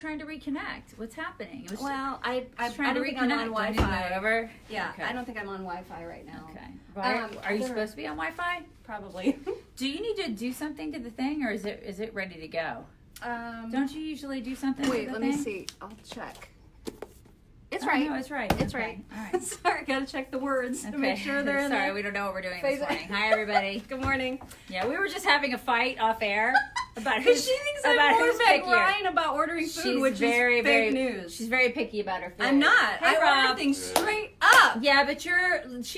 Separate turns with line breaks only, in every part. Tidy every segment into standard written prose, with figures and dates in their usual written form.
trying to reconnect. What's happening? It was
Well, I
trying to
don't think I'm on
reconnect.
Wi-Fi.
Over.
Yeah,
Okay.
I don't think I'm on Wi-Fi right now.
Okay. Right. Are you supposed to be on Wi-Fi?
Probably.
Do you need to do something to the thing, or is it ready to go? Don't you usually do something?
Wait,
to the
let
thing?
me see. I'll check. It's
Oh,
right.
No, it's right.
It's
Okay.
right.
All right.
Sorry, gotta check the words to make sure they're in
Sorry,
there.
we don't know what we're doing
Phase-
this morning. Hi, everybody.
Good morning.
Yeah, we were just having a fight off air about
Because
who's
she thinks
about
I'm more
who's
Meg
pickier.
Ryan about ordering food,
She's
which
very,
is
very
fake news.
She's very picky about her food.
I'm not.
Hey,
I
Rob.
order things straight up.
Yeah, but she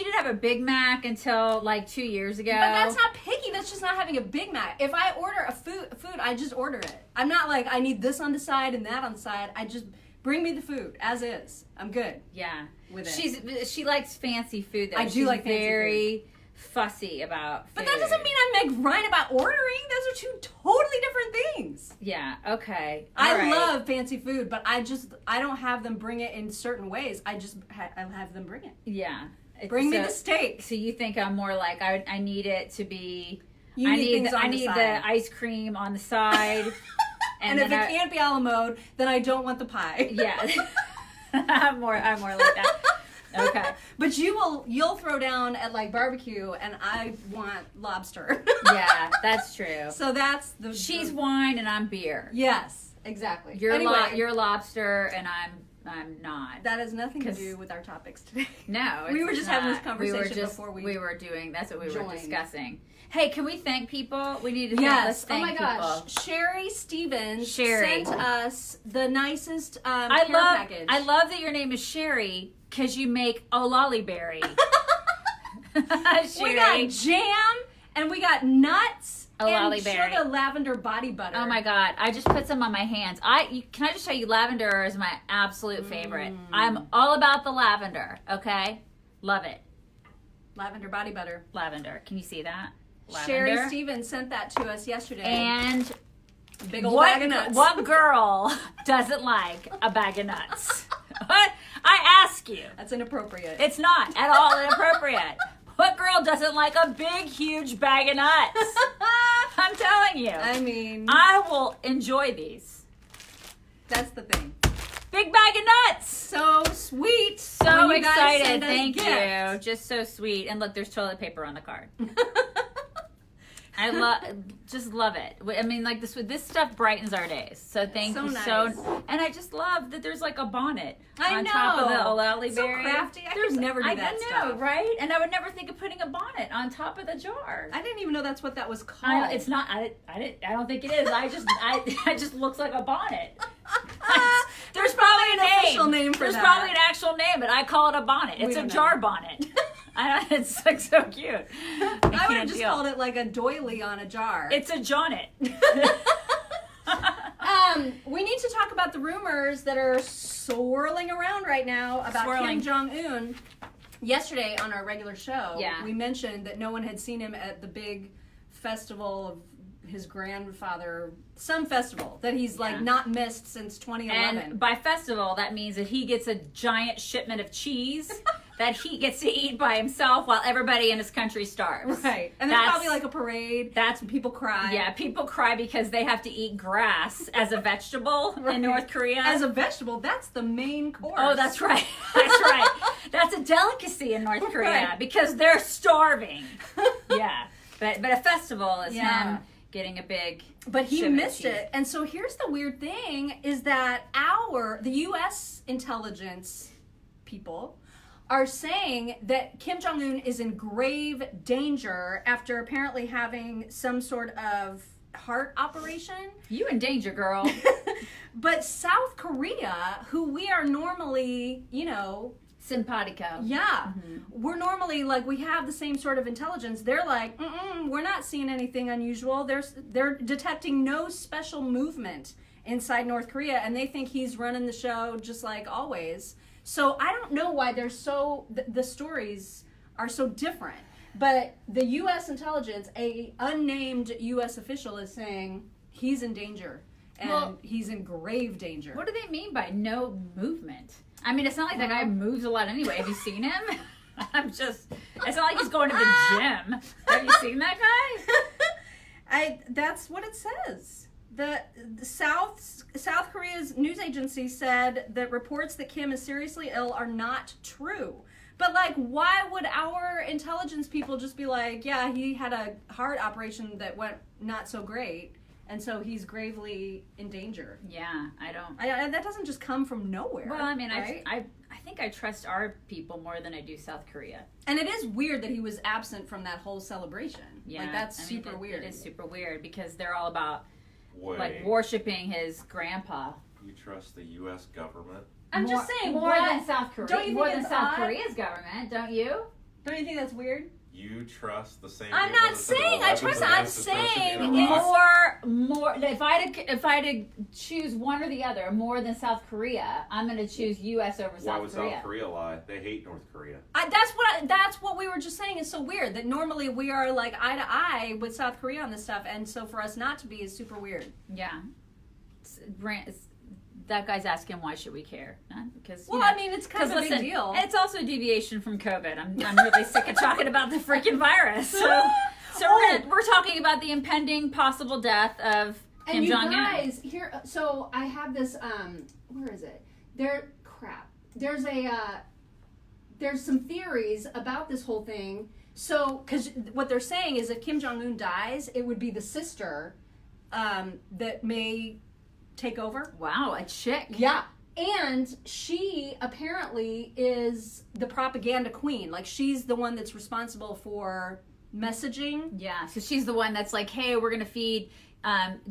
didn't have a Big Mac until like 2 years ago.
But that's not picky. That's just not having a Big Mac. If I order a food, I just order it. I'm not like, I need this on the side and that on the side. I just bring me the food as is. I'm good.
Yeah.
With it.
She likes fancy food though.
I do
She's
like fancy
very fussy about food.
But that doesn't mean I'm Meg Ryan about ordering. Those are two totally different things.
Yeah, okay.
I
All right.
love fancy food, but I don't have them bring it in certain ways. I just I'll have them bring it.
Yeah.
Bring me the steak.
So you think I'm more like I need it to be
You need things on
I
the
need
side.
the ice cream on the side.
And if it
then
can't be a la mode, then I don't want the pie.
Yeah. I'm more like that. Okay.
But you'll throw down at like barbecue, and I want lobster.
Yeah, that's true.
So that's the.
She's wine and I'm beer.
Yes, exactly.
You're
anyway,
you're lobster and I'm not.
that has nothing to do with our topics today.
No,
We
it's
were just
not.
having this conversation before
we were doing. That's what we were
joined.
discussing. Hey, can we thank people? We need to
Yes.
thank
Oh my gosh.
people.
Sherry Stevens
Sherry.
sent us the nicest care package.
I love that your name is Sherry because you make Olali berry.
We got jam and we got nuts
Olali
and
berry.
sugar lavender body butter.
Oh my God! I just put some on my hands. Can I just tell you, lavender is my absolute favorite. I'm all about the lavender. Okay, love it.
Lavender body butter.
Lavender. Can you see that?
Sherry
Lavender.
Stevens sent that to us yesterday.
And
big old bag of nuts.
what girl doesn't like a bag of nuts? What? I ask you.
That's inappropriate.
It's not at all inappropriate. What girl doesn't like a big, huge bag of nuts? I'm telling you.
I mean,
I will enjoy these.
that's the thing.
Big bag of nuts.
So sweet.
So
when you guys
excited.
send us
Thank
gifts.
you. Just so sweet. And look, there's toilet paper on the card. I just love it. I mean, like this stuff brightens our days. So thank
So
you
nice.
And I just love that there's like a bonnet
I
on
know.
top of the Olali
So
berry.
crafty. I could never do that
I know,
stuff.
right? And I would never think of putting a bonnet on top of the jar.
I didn't even know that's what that was called.
It's not. I don't think it is. I just looks like a bonnet. There's probably
an
a name.
official name for
There's
that.
probably an actual name, but I call it a bonnet.
We
It's a
don't
jar
know.
bonnet. It's like so cute.
I would have just called it like a doily on a jar.
It's a jonnet.
We need to talk about the rumors that are swirling around right now about Kim Jong-un. Yesterday on our regular show, we mentioned that no one had seen him at the big festival of his grandfather, some festival that he's like not missed since 2011.
And by festival, that means that he gets a giant shipment of cheese that he gets to eat by himself while everybody in his country starves.
Right. And there's probably like a parade.
That's
people cry.
Yeah, people cry because they have to eat grass as a vegetable in North Korea.
As a vegetable, that's the main course.
Oh, that's right. That's right. That's a delicacy in North Korea because they're starving. Yeah. But a festival is him getting a big
But he
shipment
missed
of cheese.
it. And so here's the weird thing is that the U.S. intelligence people are saying that Kim Jong-un is in grave danger after apparently having some sort of heart operation.
You in danger, girl.
But South Korea, who we are normally,
Simpatico.
yeah, we're normally like, we have the same sort of intelligence. They're like, we're not seeing anything unusual. They're detecting no special movement inside North Korea, and they think he's running the show just like always. So I don't know why they're the stories are so different. But the U.S. intelligence, a unnamed U.S. official, is saying he's in danger. And he's in grave danger.
What do they mean by no movement? I mean, it's not like that guy moves a lot anyway. Have you seen him? It's not like he's going to the gym. Have you seen that guy?
That's what it says. The South Korea's news agency said that reports that Kim is seriously ill are not true. But, like, why would our intelligence people just be like, yeah, he had a heart operation that went not so great, and so he's gravely in danger?
Yeah, I don't...
that doesn't just come from nowhere.
Well, I mean,
right?
I think I trust our people more than I do South Korea.
And it is weird that he was absent from that whole celebration.
Yeah.
Like, that's super weird.
It is super weird because they're all about,
Wait,
like, worshiping his grandpa.
you trust the U.S. government?
I'm just saying,
more than South Korea.
Don't you
more
think
than
it's
South
odd?
Korea's government, don't you?
Don't you think that's weird?
You trust the same
I'm
people
not
that put
saying I
weapons
trust-
of
I'm
mass destruction
saying
in Iraq?
More. If I had to choose one or the other, more than South Korea, I'm going to choose U.S. over
Why
South
would
Korea.
South Korea lie? They hate North Korea.
That's what we were just saying is so weird, that normally we are like eye to eye with South Korea on this stuff, and so for us not to be is super weird.
Yeah. That guy's asking why should we care? Because
I mean, it's kind of a big
listen,
deal.
it's also a deviation from COVID. I'm really sick of talking about the freaking virus. So we're talking about the impending possible death of Kim Jong-un.
And you guys, here, so I have this, where is it? There's some theories about this whole thing. So,
Because what they're saying is if Kim Jong-un dies, it would be the sister that may take over.
Wow, a chick.
yeah. And she apparently is
The propaganda queen. Like, she's the one that's responsible for messaging.
Yeah, so she's the one that's like, hey, we're going to feed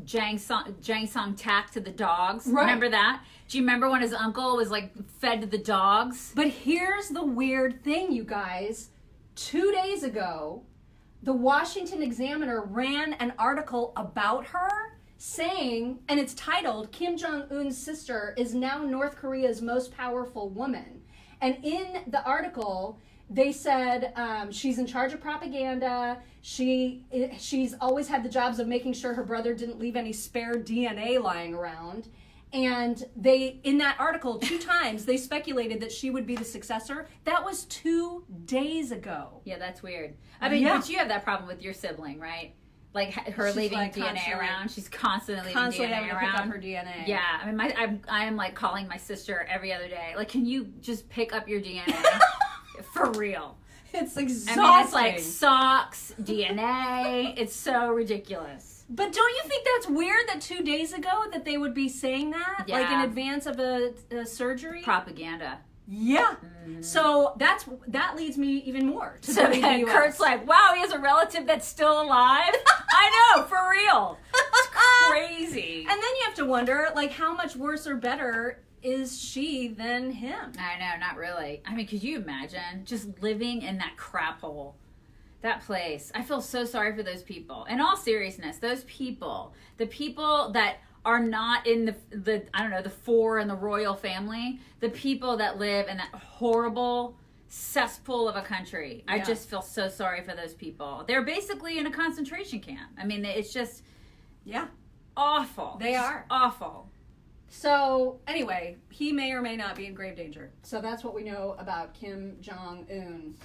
Jang Song Tak to the dogs.
Right.
Remember that? Do you remember when his uncle was like fed to the dogs?
But here's the weird thing, you guys. 2 days ago, the Washington Examiner ran an article about her saying, and it's titled, Kim Jong-un's sister is now North Korea's most powerful woman. And in the article, they said she's in charge of propaganda. She's always had the jobs of making sure her brother didn't leave any spare DNA lying around. And in that article, 2 times, they speculated that she would be the successor. That was 2 days ago.
Yeah, that's weird. I mean,
Yeah.
but you have that problem with your sibling, right? Like her
She's,
leaving
like,
DNA
constantly-
around. She's constantly
Constantly
leaving
having
DNA
to pick up
around.
her DNA.
Yeah, I mean, I am like calling my sister every other day. Like, can you just pick up your DNA for real?
It's
I
exhausting.
mean, it's like socks, DNA. It's so ridiculous.
But don't you think that's weird that 2 days ago that they would be saying that?
Yeah.
Like in advance of a surgery?
Propaganda.
Yeah. So that leads me even more to
So
believe the US.
Kurt's like, wow, he has a relative that's still alive? I know, for real. It's crazy.
And then you have to wonder, like, how much worse or better is she than him?
I know, not really. I mean, could you imagine just living in that crap hole? That place. I feel so sorry for those people. In all seriousness, those people, the people that are not in the I don't know, the 4 in the royal family, the people that live in that horrible cesspool of a country. I
Yeah.
just feel so sorry for those people. They're basically in a concentration camp. I mean, it's just
Yeah.
awful.
They
Just
are.
awful.
So, anyway, he may or may not be in grave danger.
So that's what we know about Kim Jong-un.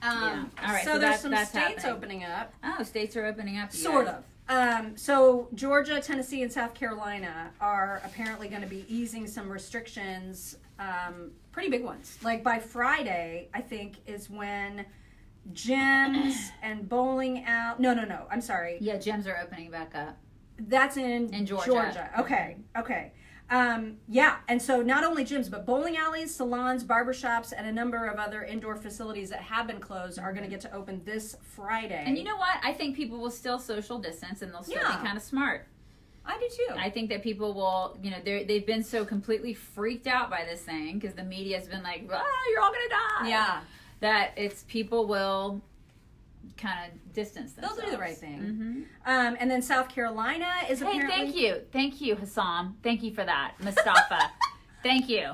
Yeah. All right,
So,
so
there's some
that's
states
happening.
opening up.
Oh, states are opening up. you
Sort
guys.
of. So Georgia, Tennessee, and South Carolina are apparently going to be easing some restrictions, pretty big ones. Like by Friday, I think, is when gyms and bowling out. No, I'm sorry.
Yeah, gyms are opening back up.
That's in
Georgia.
Okay. Yeah, and so not only gyms, but bowling alleys, salons, barbershops, and a number of other indoor facilities that have been closed are going to get to open this Friday.
And you know what? I think people will still social distance and they'll still
Yeah.
be kind of smart.
I do too.
I think that people will, they've been so completely freaked out by this thing because the media has been like, you're all going to die.
Yeah.
That people will kind of distance themselves.
They'll do the right thing.
Mm-hmm.
And then South Carolina is
Hey,
apparently...
thank you, Hassam. Thank you for that, Mustafa. Thank you.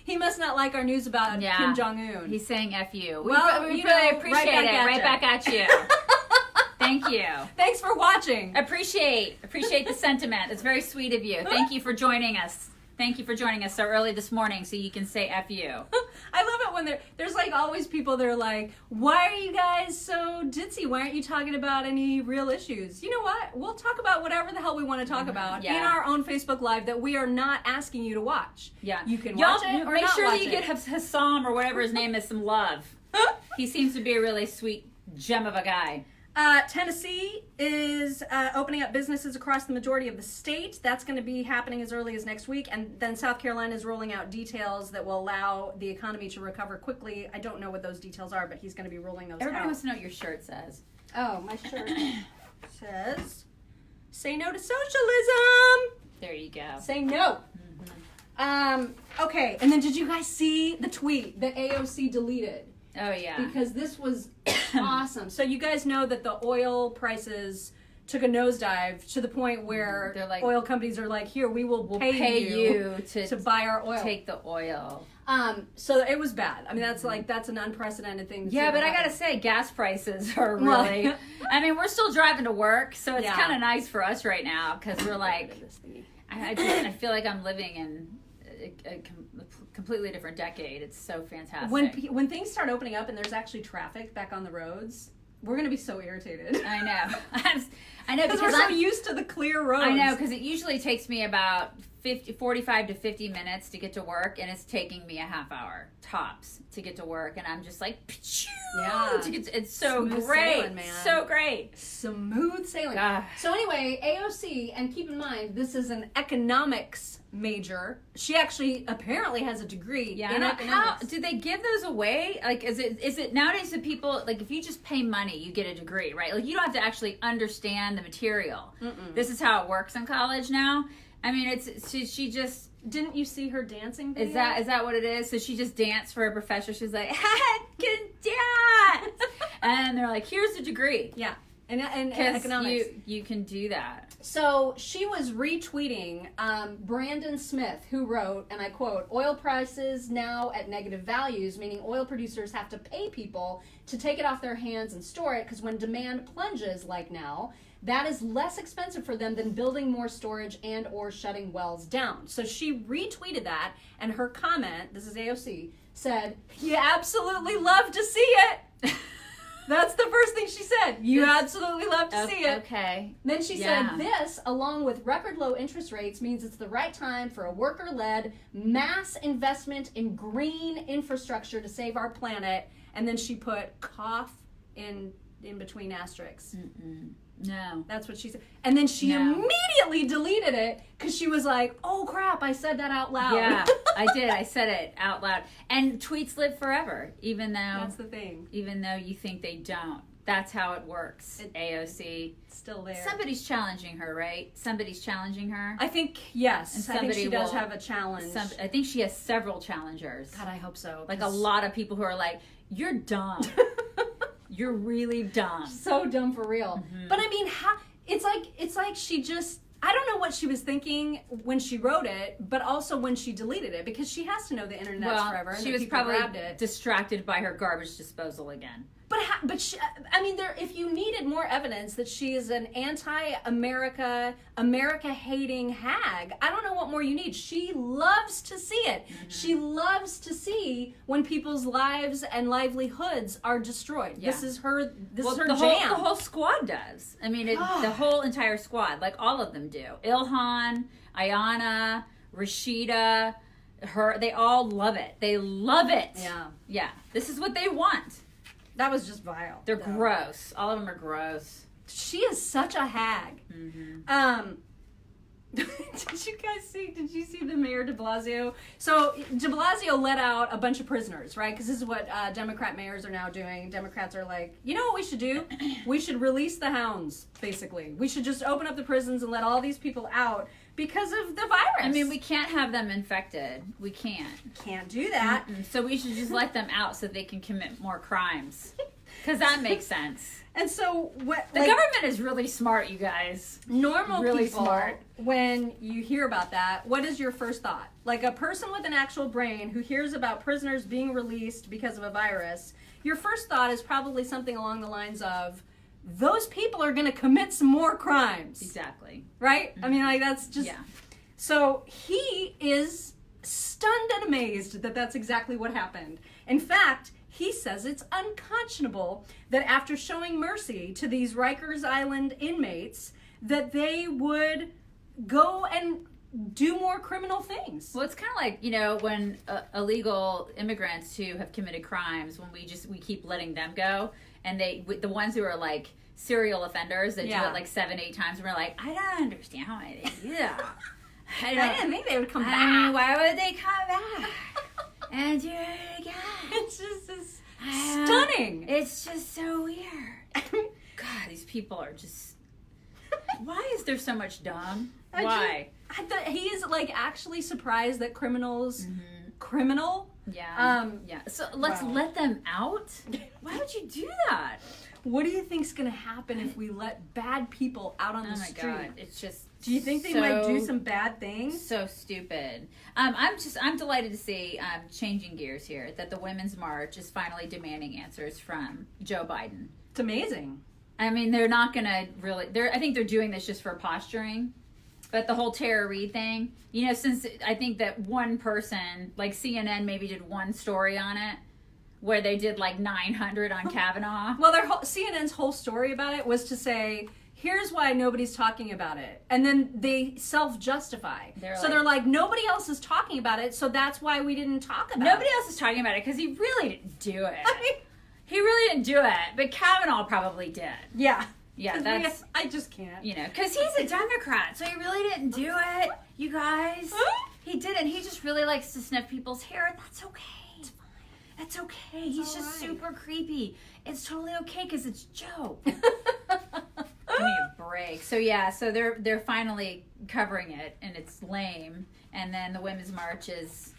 He must not like our news about
Yeah.
Kim Jong-un.
He's saying F you.
Well,
we
you
really
know,
appreciate
right back
it.
at
Right
ya.
back at you. Thank you.
Thanks for watching.
Appreciate the sentiment. It's very sweet of you. Thank you for joining us. Thank you for joining us so early this morning so you can say F you.
I love it when there's like always people that are like, why are you guys so ditzy? Why aren't you talking about any real issues? You know what? We'll talk about whatever the hell we want to talk about in our own Facebook Live that we are not asking you to watch.
Yeah.
You can watch it or
make
not
sure
watch
that you
it.
get Hassam or whatever his name is some love. He seems to be a really sweet gem of a guy.
Tennessee is opening up businesses across the majority of the state. That's going to be happening as early as next week. And then South Carolina is rolling out details that will allow the economy to recover quickly. I don't know what those details are, but he's going to be rolling those
Everybody
out.
wants to know what your shirt says.
Oh, my shirt says, say no to socialism.
There you go.
Say no. Okay, and then did you guys see the tweet that AOC deleted?
Oh, yeah.
Because this was awesome. So you guys know that the oil prices took a nosedive to the point where
They're like,
oil companies are like, here, we'll
pay you
to buy our oil.
Take the oil.
So it was bad. I mean, that's an unprecedented thing.
Yeah, but I gotta say, gas prices are really. I mean, we're still driving to work, so it's kind of nice for us right now because we're like, I feel like I'm living in a completely different decade. It's so fantastic.
When things start opening up and there's actually traffic back on the roads, we're gonna be so irritated.
I know. I know
because we're so used to the clear roads.
I know, because it usually takes me about 45 to 50 minutes to get to work, and it's taking me a half hour tops to get to work, and I'm just like,
yeah,
it's so
smooth
great,
sailing, man.
So great,
smooth sailing.
God.
So anyway, AOC, and keep in mind this is an economics major. She actually apparently has a degree in economics.
How do they give those away? Like, is it nowadays that people, like, if you just pay money, you get a degree, right? Like, you don't have to actually understand the material. This is how it works in college now. I mean, she just.
Didn't you see her dancing video?
Is that what it is? So she just danced for a professor. She's like, I can dance. And they're like, here's a degree.
Yeah. And economics.
You can do that.
So she was retweeting Brandon Smith, who wrote, and I quote, oil prices now at negative values, meaning oil producers have to pay people to take it off their hands and store it, because when demand plunges like now, that is less expensive for them than building more storage and or shutting wells down. So she retweeted that, and her comment, this is AOC, said, you absolutely love to see it. That's the first thing she said. You absolutely love to see it.
Okay.
Then she said, this, along with record low interest rates, means it's the right time for a worker-led mass investment in green infrastructure to save our planet. And then she put cough in between asterisks.
No.
That's what she said. And then she immediately deleted it because she was like, oh crap, I said that out loud.
Yeah, I did. I said it out loud. And tweets live forever, even though...
That's the thing.
Even though you think they don't. That's how it works, AOC.
It's still there.
Somebody's challenging her, right? Somebody's challenging her.
I think, yes.
And
I think she does have a challenge.
I think she has several challengers.
God, I hope so.
Like a lot of people who are like, you're dumb. You're really dumb.
So dumb for real. But I mean, it's like she just, I don't know what she was thinking when she wrote it, but also when she deleted it, because she has to know the internet's forever. And
she was probably distracted by her garbage disposal again.
But she, I mean, if you needed more evidence that she is an anti-America, America-hating hag, I don't know what more you need. She loves to see it. She loves to see when people's lives and livelihoods are destroyed. Yeah. This is her jam.
The whole squad does. I mean, the whole entire squad, like all of them do. Ilhan, Ayanna, Rashida, they all love it. They love it.
Yeah.
Yeah. This is what they want.
That was just vile.
They're gross. All of them are gross.
She is such a hag. Did you see the mayor de Blasio? So de Blasio let out a bunch of prisoners, right? Because this is what Democrat mayors are now doing. Democrats are like, you know what we should do? We should release the hounds, basically. We should just open up the prisons and let all these people out because of the virus.
I mean, we can't have them infected. We can't.
Can't do that.
So we should just let them out so they can commit more crimes. Because that makes sense.
And so
the government is really smart, you guys.
Normal
really
people,
smart.
When you hear about that, what is your first thought? Like a person with an actual brain who hears about prisoners being released because of a virus, your first thought is probably something along the lines of, those people are going to commit some more crimes.
Exactly.
Right? I mean, like, that's just...
Yeah.
So he is stunned and amazed that that's exactly what happened. In fact, he says it's unconscionable that after showing mercy to these Rikers Island inmates, that they would go and do more criminal things.
Well, it's kind of like, you know, when illegal immigrants who have committed crimes, when we keep letting them go, and the ones who are like serial offenders that do it like 7-8 times, and we're like, I don't understand why they do that.
I didn't think they would come back.
I mean, why would they come back and do it again?
It's just stunning.
It's just so weird. God, these people are just. Why is there so much dumb? Why?
He is like actually surprised that criminals criminal.
Yeah. Yeah. So let's let them out. Why would you do that?
What do you think's gonna happen if we let bad people out on the street?
Oh my God! It's just.
Do you think they might do some bad things?
So stupid. I'm delighted to see, changing gears here, that the Women's March is finally demanding answers from Joe Biden.
It's amazing.
I mean, they're not gonna really. I think they're doing this just for posturing. But the whole Tara Reid thing, you know, since I think that one person, like CNN, maybe did one story on it, where they did like 900 on Kavanaugh.
Well, CNN's whole story about it was to say, here's why nobody's talking about it. And then they self-justify. They're like, nobody else is talking about it, so that's why we didn't talk about it.
Nobody else is talking about it because he really didn't do it. He really didn't do it, but Kavanaugh probably did.
Yeah.
Yeah, that's...
I just can't.
You know, because he's a Democrat, so he really didn't do it, you guys. He didn't. He just really likes to sniff people's hair, and that's okay. It's fine. That's okay. He's just super creepy. It's totally okay because it's Joe. Give me a break. So yeah, so they're finally covering it, and it's lame. And then the Women's March is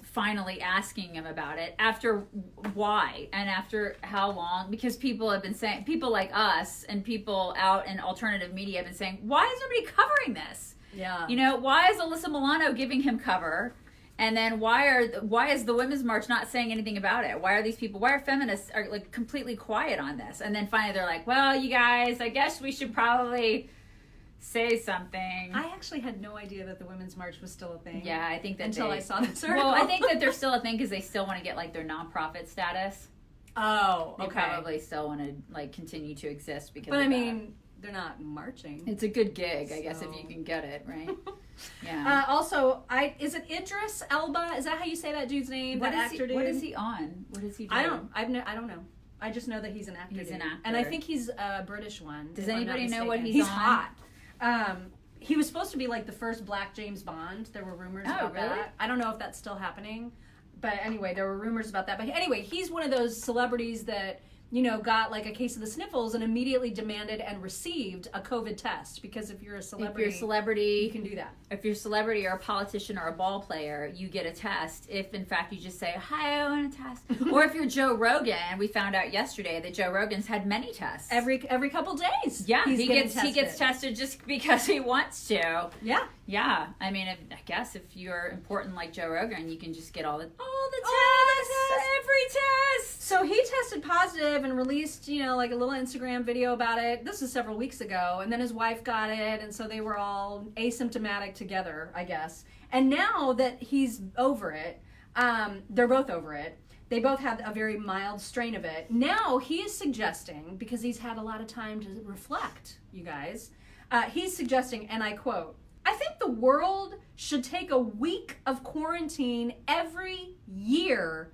finally asking him about it after why and after how long, because people have been saying, people like us and people out in alternative media have been saying, why is nobody covering this?
Yeah.
You know, why is Alyssa Milano giving him cover? And then why is the Women's March not saying anything about it? Why are feminists are like completely quiet on this? And then finally they're like, well, you guys, I guess we should probably say something.
I actually had no idea that the Women's March was still a thing.
Yeah, I think that
until I saw this article.
Well, I think that they're still a thing because they still want to get like their nonprofit status.
Oh,
They
okay.
probably still want to like continue to exist because.
But
of
I
that.
mean, they're not marching.
It's a good gig, I guess, if you can get it right. Yeah.
Also, is it Idris Elba? Is that how you say that dude's name? That actor dude.
What is he on? What is he doing?
I don't know. I just know that he's an actor.
He's an actor,
and I think he's a British one.
Does
if I'm
anybody
not
know what
mistaken.
he's on?
Hot. He was supposed to be like the first Black James Bond. There were rumors about
really?
that. I don't know if that's still happening, but anyway, there were rumors about that. But anyway, he's one of those celebrities that, you know, got like a case of the sniffles and immediately demanded and received a COVID test, because if you're a celebrity, you can do that.
If you're a celebrity or a politician or a ball player, you get a test. If in fact you just say, "Hi, I want a test," or if you're Joe Rogan, we found out yesterday that Joe Rogan's had many tests
Every couple days.
Yeah,
he
gets tested just because he wants to.
Yeah.
Yeah, I mean, I guess if you're important like Joe Rogan, you can just get all the tests, every test.
So he tested positive and released, you know, like a little Instagram video about it. This was several weeks ago, and then his wife got it, and so they were all asymptomatic together, I guess. And now that he's over it, they're both over it. They both had a very mild strain of it. Now he is suggesting, because he's had a lot of time to reflect, you guys, he's suggesting, and I quote, "I think the world should take a week of quarantine every year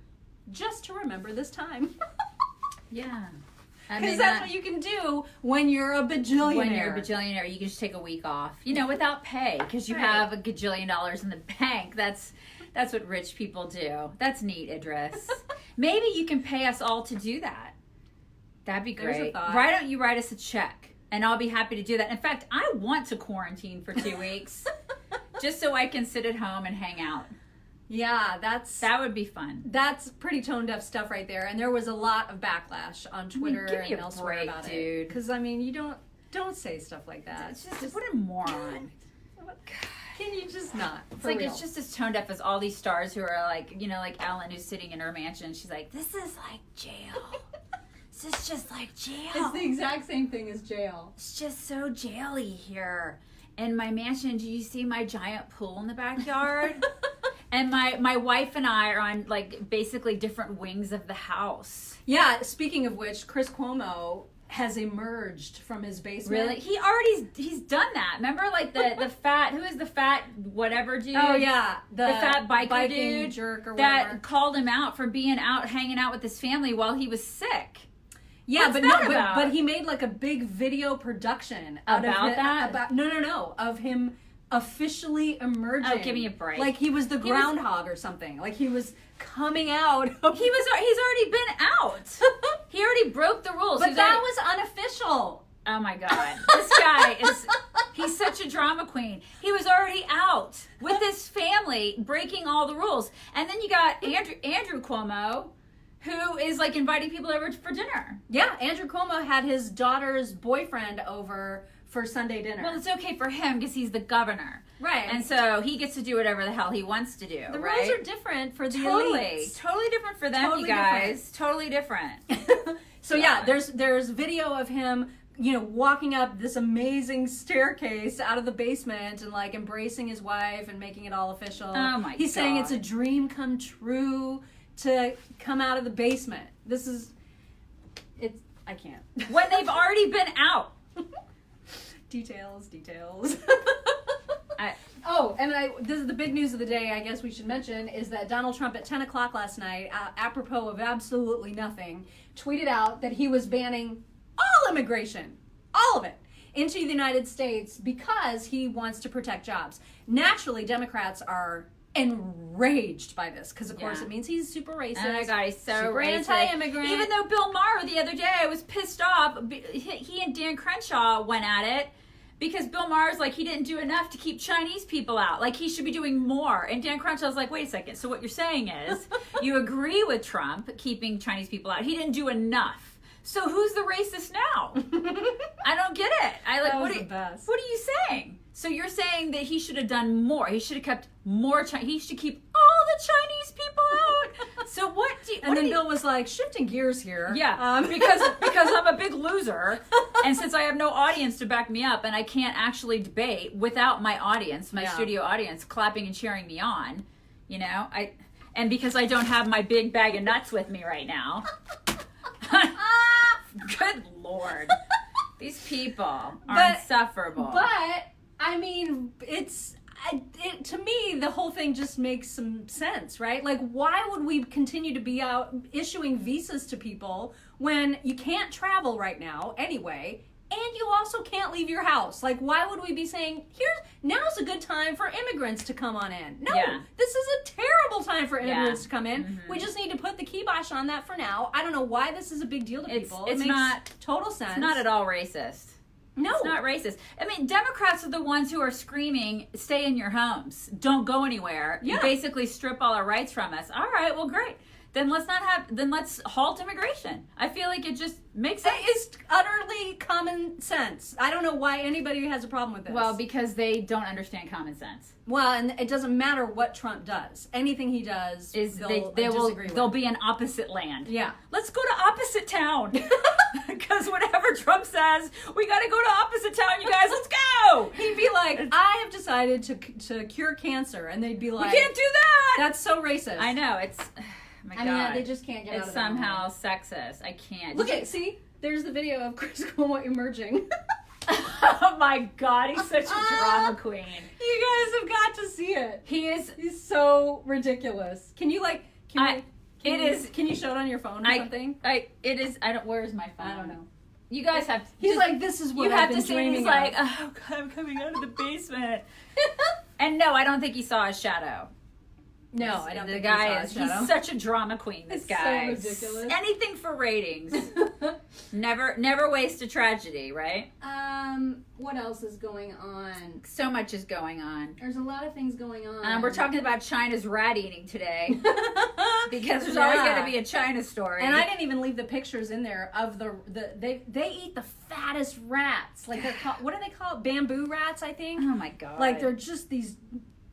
just to remember this time."
Yeah.
Because that's what you can do when you're a bajillionaire.
When you're a bajillionaire, you can just take a week off, you know, without pay, because you have a gajillion dollars in the bank. That's what rich people do. That's neat, Idris. Maybe you can pay us all to do that. That'd be
There's a
great.
thought.
Why don't you write us a check? And I'll be happy to do that. In fact, I want to quarantine for 2 weeks just so I can sit at home and hang out.
Yeah,
that would be fun.
That's pretty tone deaf stuff right there. And there was a lot of backlash on Twitter
give me
and
a
elsewhere
break,
about
dude.
it. Because I mean, you don't say stuff like that.
It's just what a moron.
Can you just not?
It's like it's just as tone deaf as all these stars who are like, you know, like Ellen, who's sitting in her mansion. She's like, "This is like jail. This is just like jail.
It's the exact same thing as jail.
It's just so jaily here." in my mansion, do you see my giant pool in the backyard? And my wife and I are on like basically different wings of the house.
Yeah, speaking of which, Chris Cuomo has emerged from his basement.
Really? He's done that. Remember like the fat, who is the fat whatever dude?
Oh yeah,
The fat biker dude
jerk or
that
whatever.
called him out for being out hanging out with his family while he was sick.
Yeah,
What's
but
that
no,
about?
but he made like a big video production out
About
of
that?
About no, of him officially emerging.
Oh, give me a break.
Like he was the
was-
groundhog or something. Like he was coming out.
He's already been out. He already broke the rules.
But
He's
that
already-
was unofficial.
Oh my God. This guy he's such a drama queen. He was already out with his family breaking all the rules. And then you got Andrew Cuomo, who is like inviting people over for dinner.
Yeah, Andrew Cuomo had his daughter's boyfriend over for Sunday dinner.
Well, it's okay for him because he's the governor.
right.
And so he gets to do whatever the hell he wants to do,
the
right?
rules are different for the
totally
elites.
different for them,
Totally
you guys. Totally different.
So yeah,
Yeah.
there's video of him, walking up this amazing staircase out of the basement and like embracing his wife and making it all official.
Oh my
He's saying it's a
God.
dream come true to come out of the basement. I can't.
When they've already been out.
Details.
I,
Oh, and this is the big news of the day, I guess we should mention, is that Donald Trump at 10 o'clock last night, apropos of absolutely nothing, tweeted out that he was banning all immigration, all of it, into the United States because he wants to protect jobs. Naturally, Democrats are enraged by this because, of course,
Yeah.
it means he's super racist.
Oh my God, he's so
super
racist.
anti-immigrant.
Even though Bill Maher the other day was pissed off, he and Dan Crenshaw went at it because Bill Maher's like, he didn't do enough to keep Chinese people out. Like, he should be doing more. And Dan Crenshaw's like, wait a second. So what you're saying is you agree with Trump keeping Chinese people out. He didn't do enough. So who's the racist now? I don't get it.
That was
what
the best.
What are you saying? So you're saying that he should have done more. He should have kept more he should keep all the Chinese people out. So what do you,
And then Bill was like, shifting gears here.
yeah, because I'm a big loser, and since I have no audience to back me up, and I can't actually debate without my audience, my
Yeah.
studio audience, clapping and cheering me on, and because I don't have my big bag of nuts with me right now. Good Lord, these people are
But-
insufferable.
But I mean, to me, the whole thing just makes some sense, right? Like, why would we continue to be out issuing visas to people when you can't travel right now anyway, and you also can't leave your house? Like, why would we be saying, now's a good time for immigrants to come on in? No,
Yeah.
this is a terrible time for immigrants
Yeah.
to come in.
Mm-hmm.
We just need to put the kibosh on that for now. I don't know why this is a big deal to people.
It's
it makes
not-
total sense.
it's not at all racist.
No.
It's not racist. I mean, Democrats are the ones who are screaming, stay in your homes. Don't go anywhere. You
Yeah.
basically strip all our rights from us. All right, well, great. Then let's halt immigration. I feel like it just makes sense.
It's utterly common sense. I don't know why anybody has a problem with this.
Well, because they don't understand common sense.
Well, and it doesn't matter what Trump does. Anything he does
Is
they'll
they'll
disagree with.
be an opposite land.
Yeah.
Let's go to opposite town. Because whatever Trump says, we got to go to opposite town, you guys. Let's go.
He'd be like, I have decided to cure cancer. And they'd be
We
like,
can't do that.
that's so racist.
I know it's. My
I
God.
mean, they just can't get out
It's
of their own
somehow
way.
sexist. I can't.
Look at, see? There's the video of Chris Cuomo emerging.
Oh my God, he's such a drama queen.
You guys have got to see it.
He is.
He's so ridiculous. Can you like,
It is-
can you show it on your phone or something?
It is. I don't. Where's my phone?
I don't know.
You guys have.
He's
just-
like, this is what
You
I've
have
been
to see.
dreaming
He's
of.
like, oh God, I'm coming out of the basement. And no, I don't think he saw his shadow.
No, I don't
The
think
guy
he
is.
saw his shadow.
He's such a drama queen. This
It's
guy.
so ridiculous.
Anything for ratings. Never waste a tragedy, right?
What else is going on?
So much is going on.
There's a lot of things going on.
We're talking about China's rat eating today because there's always
Yeah.
going to be a China story.
And I didn't even leave the pictures in there of they eat the fattest rats. Like they're what do they call it? Bamboo rats, I think.
Oh my God!
Like they're just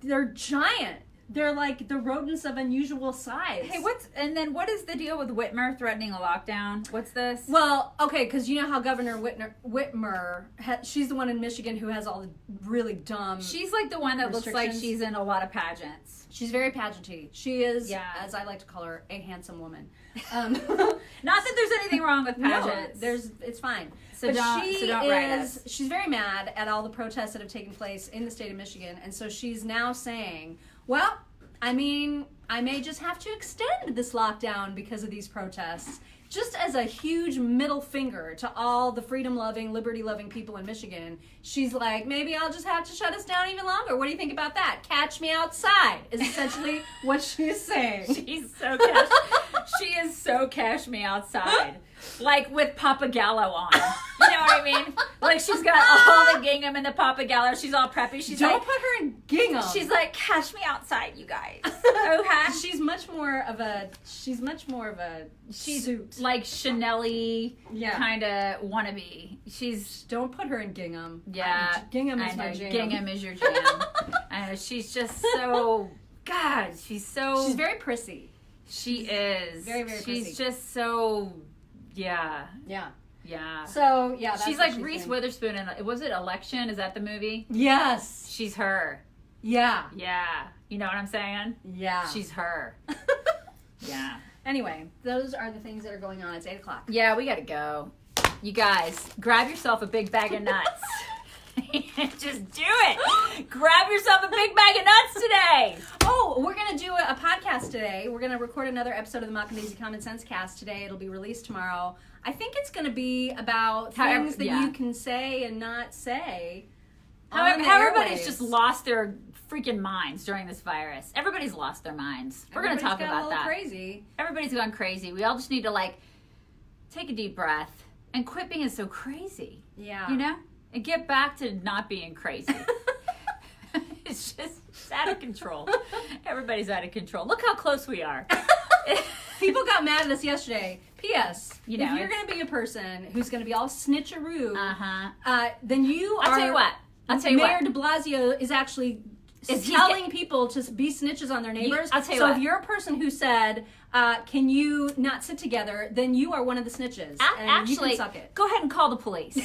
they're giant. they're like the rodents of unusual size.
Hey, what is the deal with Whitmer threatening a lockdown? What's this?
Well, okay, because you know how Governor Whitmer, she's the one in Michigan who has all the really dumb.
She's like the one that looks like she's in a lot of pageants.
She's very pageanty. She is,
Yeah.
as I like to call her, a handsome woman.
Not that there's anything wrong with pageants.
No, it's fine.
So don't write us.
She's very mad at all the protests that have taken place in the state of Michigan, and so she's now saying, well, I mean, I may just have to extend this lockdown because of these protests. Just as a huge middle finger to all the freedom-loving, liberty-loving people in Michigan, she's like, maybe I'll just have to shut us down even longer. What do you think about that? Catch me outside is essentially what she's saying.
She is so cash me outside. Like with Papa Gallo on. You know what I mean? Like she's got all the gingham and the Papa Gallo. She's all preppy.
Don't put her in gingham.
She's like, catch me outside, you guys. Okay.
She's much more of a suit.
Like Chanel-y
Yeah.
kind of wannabe.
Don't put her in gingham.
Yeah.
Gingham
I
is
know,
my jam.
Gingham is your jam. I know, she's just so, God, she's
very prissy.
She is.
Very, very
She's
prissy.
just so,
Yeah.
yeah.
So, yeah, that's
She's
what
like Reese
doing.
Witherspoon in, was it Election? Is that the movie?
Yes.
She's her.
Yeah.
Yeah. You know what I'm saying?
Yeah.
She's her. Yeah.
Anyway, those are the things that are going on. It's 8 o'clock.
Yeah, we gotta go. You guys, grab yourself a big bag of nuts. Just do it. Grab yourself a big bag of nuts today.
Oh, we're going to do a podcast today. We're going to record another episode of the Mock and Daisy Common Sense Cast today. It'll be released tomorrow. I think it's going to be about things that you can say and not say.
How everybody's just lost their freaking minds during this virus. Everybody's lost their minds. We're going to talk about that.
Crazy.
Everybody's gone crazy. We all just need to take a deep breath and quit being so crazy.
Yeah.
You know? And get back to not being crazy. It's out of control. Everybody's out of control. Look how close we are.
People got mad at us yesterday. P.S.
You know,
if you're going to be a person who's going to be all snitcheroo,
Uh-huh.
then you
I'll
are...
tell you what.
Mayor de Blasio is actually telling people to be snitches on their neighbors.
I'll tell you
so
what.
if you're a person who said, can you not sit together, then you are one of the snitches. And
Actually,
you can suck it.
go ahead and call the police.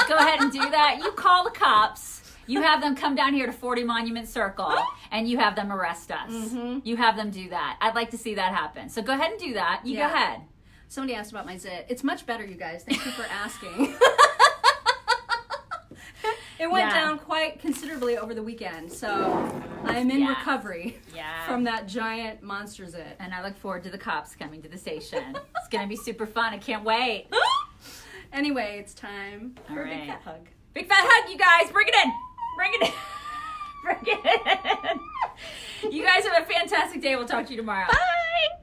Go ahead and do that. You call the cops. You have them come down here to 40 Monument Circle, and you have them arrest us.
Mm-hmm.
You have them do that. I'd like to see that happen. So go ahead and do that. You
Yeah.
go ahead.
Somebody asked about my zit. It's much better, you guys. Thank you for asking. It went down quite considerably over the weekend, so I'm in recovery from that giant monster zit.
And I look forward to the cops coming to the station. It's going to be super fun. I can't wait.
Anyway, it's time for
All
a big
right.
fat hug.
Big fat hug, you guys. Bring it in. Bring it in. Bring it in. You guys have a fantastic day. We'll talk to you tomorrow.
Bye.